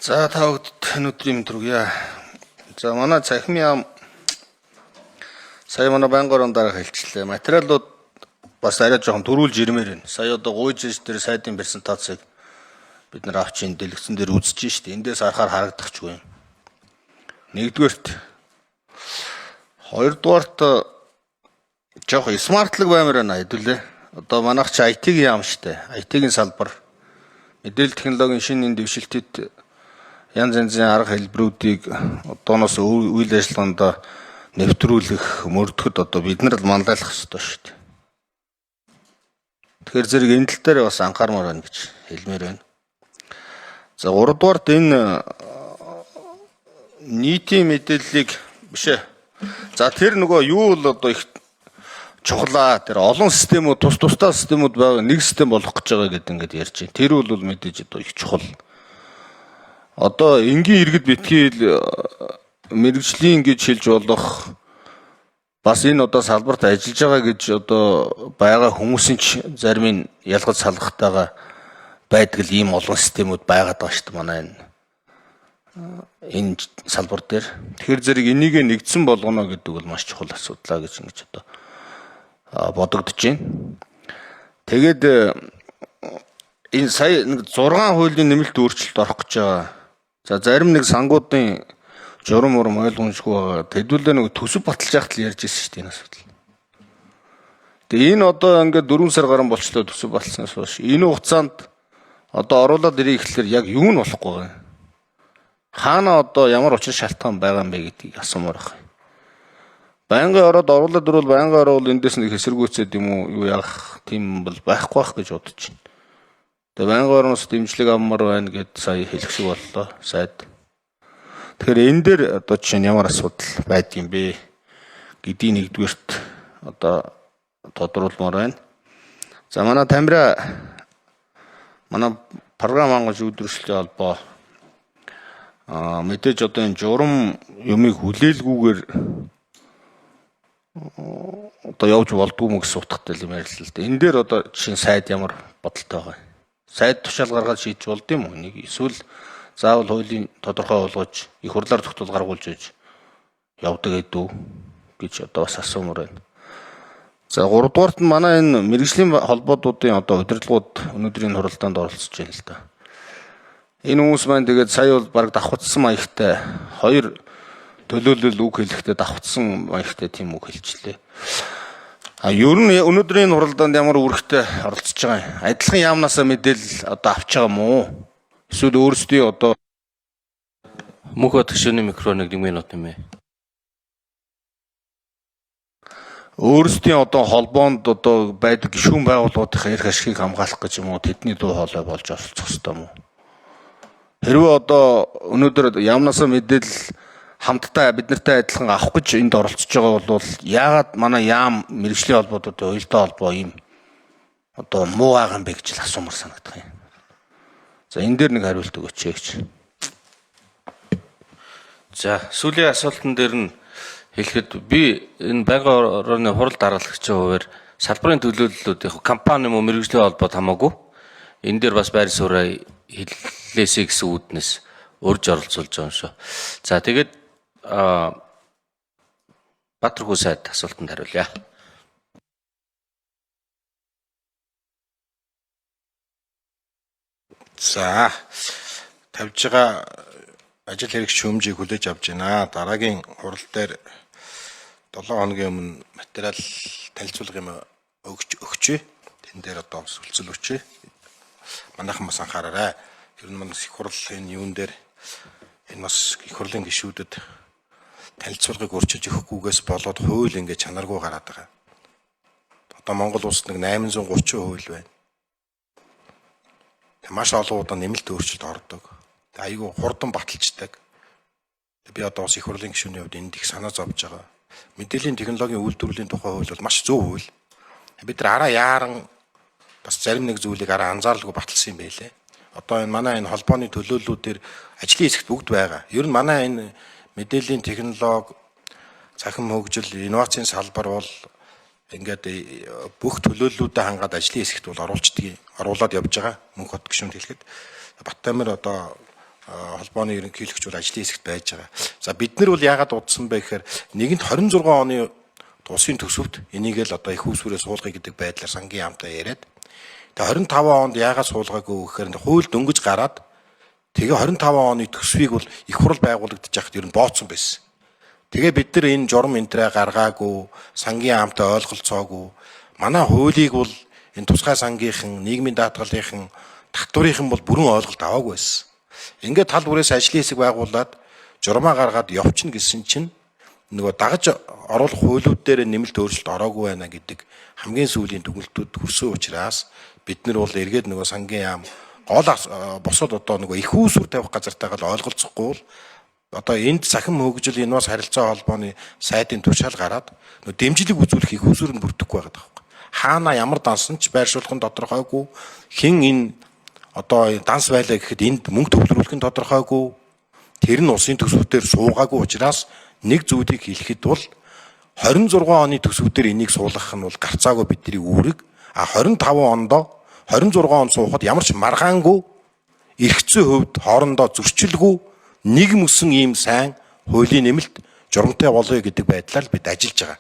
За та бүгд өнөөдрийн мэдрэгье. За манай цахим яам сая манай байнгын орон дараа хэлчихлээ. Материалууд бас арай жоохон дөрүүлж ирмээр байна. Сая одоо гуйж дээр сайдын презентацийг бид нар авч ин дэлгэцэн дээр үзэж штэ. Эндээс харахаар харагдахчгүй. Нэгдүгээрт хоёрдугаарт жоохон смартлаг баймаар байна хэдүүлээ. Одоо манайх чи IT-ийн яам штэ. IT-ийн салбар мэдээлэл технологийн шинэ дэвшилтэд янз янзын арга хэлбэрүүдийг одооноос үйл ажиллагаанд нэвтрүүлэх, мөрдөхөд одоо бид нар л мандайлах хэрэгтэй шүү дээ. Тэгэхээр зэрэг энэ тал дээр бас анхаармаар байна гэж хэлмээр байна. За 3 дугаарт энэ нийтийн мэдээллийг биш ээ. За тэр нөгөө юу л одоо их чухлаа. Тэр олон системүүд, тус тусдаа системүүд байгаа нэг систем болох гэж байгаа гэдэг ингээд ярьж байна. Тэр бол мэдээж одоо их чухал. Одоо энгийн иргэд битгий мэрэгжлийн гэж хэлж болох бас энэ одоо салбарт ажиллаж байгаа гэж одоо байгаа хүмүүсийн ч зарим нь ялгаж салгахтайгаа байдаг л ийм олон системүүд байгаад байгаа шүү дээ манай энэ салбар дээр. Тэгэхээр зэрэг энийг нэгдсэн болгоно гэдэг бол маш чухал асуудал гэж ингэж одоо бодогдож байна. Тэгээд энэ сая 6 хуулийн нэмэлт өөрчлөлт орох гэж байгаа. За зарим нэг сангуудын журам урам ойлгомжгүй байгаа. Тэдүүлээ нэг төсөв баталж яхад л ярьж ирсэн шүү дээ энэ асуудал. Тэгээ энэ одоо ингээд 4 сар гарсан болчлоо төсөв баталснаас хойш. Энэ хугацаанд одоо оруулаад ирэх гэхэлэр яг юу нь болохгүй байгаа. Хаана одоо ямар учир шалтгаан байгаа юм бэ гэдгийг асуумаар байна. Байнгын ороод оруулаад ирвэл байнгын орол эндээс нэг хэсэргүүцээд юм уу юу яах тийм бол байхгүй байх гэж бодож байна. Тэгээ байнгын ороноос дэмжлэг авмаар байна гэд сая хэлэх шиг боллоо сайд. Тэгэхээр энэ дээр одоо жишээ нь ямар асуудал байдаг юм бэ гэдгийг нэгдүгээрт одоо тодруулмаар байна. За манай Тамира манай програм хангаж үйлдвэрчлэлийн холбоо мэдээж одоо энэ журам юмыг хүлээлгүйгээр одоо явж болдгүй мө гэсэн утгатай юм ярил л да. Энэ дээр одоо жишээ сайд ямар бодолтой байгаа. Сайд тушаал гаргаад шийдэж болд юм уу? Нэг эсвэл заавал хуулийн тодорхой болгож их хурлаар тогтвол гаргуулж иж явдаг гэдэг гэж одоо бас асуумаар байна. За 3 дугаарт нь манай энэ мэрэгжлийн холбоодуудын одоо удирдлагууд өнөөдрийн хуралдаанд оролцож байна л да. Энэ хүмүүс маань тэгээд сая бол баг давхцсан маягтай 2 төлөөлөл үг хэлэхдээ давхцсан маягтай тийм үг хэлжлээ. Ер нь өнөөдрийн хуралдаанд ямар үүрэгтэй оролцож байгаа юм? Адилхан яамнасаа мэдээлэл одоо авч байгаа юм уу? Эсвэл өөрсдөө одоо мөнх хөтгшөөний микроныг 1 минут юм ээ. Өөрсдийн одоо холбоонд одоо байдаг гишүүн байгууллагуудын эрх ашигыг хамгаалах гэж юм уу? Тэдний дуу хоолой болж оролцох ёстой юм уу? Хэрвээ одоо өнөөдөр яамнасаа мэдээлэл хамтдаа бид нартай адилхан авах гэж энд оролцож байгаа бол яагаад манай яам мэрэгжлийн холбоодуудын уялдаа холбоо ийм одоо муу байгаа юм бэ гэж л асуумар санагдах юм. За энэ дээр нэг хариулт өгөөч гэж. За сүүлийн асуултан дээр нь хэлэхэд би энэ байнгын орны хурал дараалагчийн хувьд салбарын төлөөллүүд яг компани мөн мэрэгжлийн холбоод хамаагүй энэ дээр бас байр сууриа хэллээсэй гэсэн үүднээс урьж оролцуулж байгаа юм шүү. За тэгээд Батэрхүү сайд асуултанд хариулъя. За тавьж байгаа ажил хэрэг шүүмжийг хүлээж авч байна. Дараагийн хурал дээр 7 хоногийн өмнө материал танилцуулга юм өгчээ. Тэн дээр одоо сүлцэл өгчээ. Манайхан бас анхаараарай. Тэр нь манай их хурлын юун дээр энэ бас их хурлын гишүүдэд танилцуулгыг өрчилж өгөхгүйгээс болоод хууль ингээ чанаргүй гараад байгаа. Одоо Монгол улсад нэг 830 хууль байна. Маш олон удаа нэмэлт өөрчлөлт ордог. Айгүй хурдан баталждаг. Би одоо бас их хурлын гишүүний хувьд энд их санаа зовж байгаа. Мэдээллийн технологийн үйлдвэрлэлийн тухай хууль бол маш зөв хууль. Бид нар араа яаран бас зарим нэг зүйлийг араа анзааралгүй баталсан юм байлээ. Одоо энэ манай энэ холбооны төлөөллүүдээр ажлын хэсэгт бүгд байгаа. Ер нь манай энэ мэдээллийн технологи, цахим хөгжил, инновацийн салбар бол ингээд бүх төлөөллүүдэд хангаад ажлын хэсэгт бол оруулаад явж байгаа. Мөнх хот гишүүнд хэлэхэд Баттамир одоо холбооны ерөнхийлөгч бол ажлын хэсэгт байж байгаа. За бид нар бол яагаад удсан бэ гэхээр нэгэнт 26 оны улсын төсөвт энийг л одоо их усүрээ суулгая гэдэг байдлаар сангийн яамтай яриад тэгээ 25 онд яагаад суулгаагүй гэхээр хууль дөнгөж гараад тэгээ 25 оны төсвийг бол их хурл байгуулагдаж яхад ер нь бооцсон байсан. Тэгээ бид нар энэ журам энтрээ гаргаагүй, сангийн яамтай ойлголцоогүй. Манай хуулийг бол энэ тусгай сангийнхан, нийгмийн даатгалынхан, татврынхан бол бүрэн ойлголт аваагүй байсан. Ингээд тал бүрээс ажлын хэсэг байгуулад журмаа гаргаад явчихна гэсэн чинь нөгөө дагаж оруулах хуулиуд дээр нэмэлт өөрчлөлт ороогүй байна гэдэг хамгийн сүүлийн дүгнэлтүүд хүрсэн учраас бид нар бол эргээд нөгөө сангийн яам гол босод одоо нөгөө их үүсвэр тавих газартайгаа л ойлголцохгүй бол одоо энд цахим хөгжил энэ бас харилцаа холбооны сайдын тушаал гараад нөгөө дэмжлэг үзүүлэх их үүсвэр нь бүрдэхгүй байгаа даа. Хаана ямар дансан ч байршуулах нь тодорхойгүй, хэн энэ одоо данс байлаа гэхэд энд мөнгө төвлөрүүлэх нь тодорхойгүй, тэр нь улсын төсвүүдээр суугаагүй учраас нэг зүйлийг хэлэхэд бол 26 оны төсвүүдээр энийг суулгах нь бол гарцаагүй бидний үүрэг. 25 ондоо 26 он суухад ямар ч маргаангүй эрхцээ хөвд хоорондоо зөрчилгүй нэг мөсөн ийм сайн хуулийн нэмэлт журамтай болоё гэдэг байдлаар бид ажиллаж байгаа.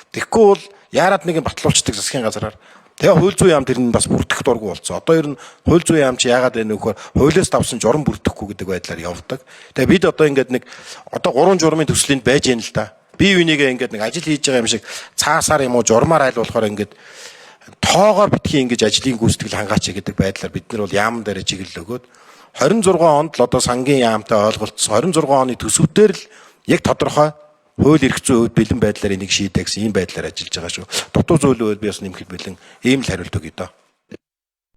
Тэгэхгүй бол яарад нэг батлуулцдаг засгийн газараар тэгээ хууль зүйн яам тэр нь бас бүрдэх дурггүй болсон. Одоо ер нь хууль зүйн яам чи яагаад вэ нөхөр хуулиас давсан журам бүрдэхгүй гэдэг байдлаар явдаг. Тэгээ бид одоо ингээд нэг одоо 3 журмын төслөнд байж яана л да. Бие бинийгээ ингээд нэг ажил хийж байгаа юм шиг цаасаар юм уу журмаар айл болохоор ингээд тоогоор битгий ингэж ажлын гүйцэтгэл хангаач гэдэг байдлаар бид нар бол яамн дээр чиглэл өгөөд 26 онд л одоо сангийн яамтай ойлголцсон 26 оны төсөвтөр л яг тодорхой хууль эрх зүйн хувьд бэлэн байдлаар энийг шийдэх гэсэн ийм байдлаар ажиллаж байгаа шүү. Дутуу зүйл бол би бас нэмэхэд бэлэн ийм л хариулт өгье доо.